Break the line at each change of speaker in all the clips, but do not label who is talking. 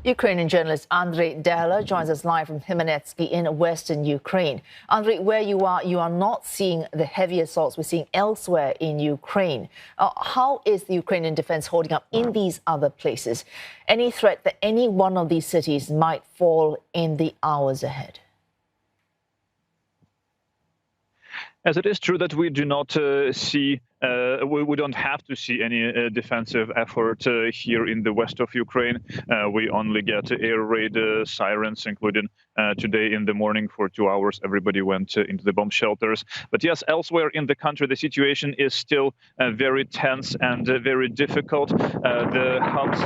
Ukrainian journalist Andrei Dehler joins us live from Khmelnytskyi in western Ukraine. Andrei, where you are not seeing the heavy assaults we're seeing elsewhere in Ukraine. How is the Ukrainian defense holding up in these other places? Any threat that any one of these cities might fall in the hours ahead?
As it is true that we do not we don't have to see any defensive effort here in the west of Ukraine. We only get air raid sirens, including today in the morning for 2 hours. Everybody went into the bomb shelters. But yes, elsewhere in the country, the situation is still very tense and very difficult. The hubs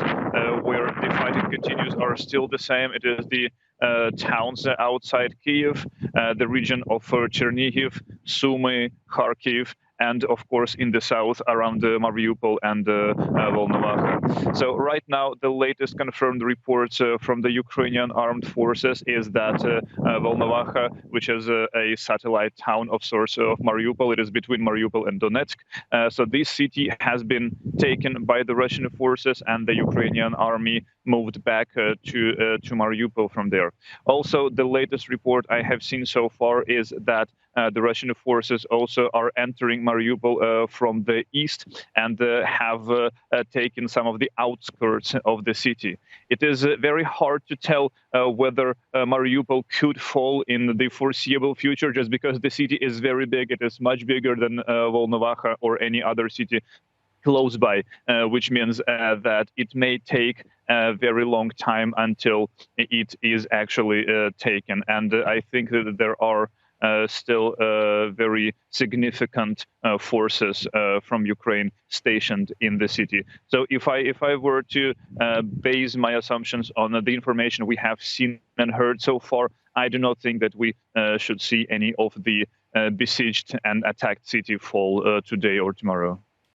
where the fighting continues are still the same. It is the towns outside Kyiv, the region of Chernihiv, Sumy, Kharkiv, and of course in the south around Mariupol and Volnovakha. So right now, the latest confirmed reports from the Ukrainian armed forces is that Volnovakha, which is a satellite town of sorts of Mariupol, it is between Mariupol and Donetsk. So this city has been taken by the Russian forces, and the Ukrainian army moved back to Mariupol from there. Also, the latest report I have seen so far is that the Russian forces also are entering Mariupol from the east and have taken some of the outskirts of the city. It is very hard to tell whether Mariupol could fall in the foreseeable future, just because the city is very big. It is much bigger than Volnovakha or any other city close by, which means that it may take a very long time until it is actually taken. And I think that there are still very significant forces from Ukraine stationed in the city. So if I were to base my assumptions on the information we have seen and heard so far, I do not think that we should see any of the besieged and attacked city fall today or tomorrow.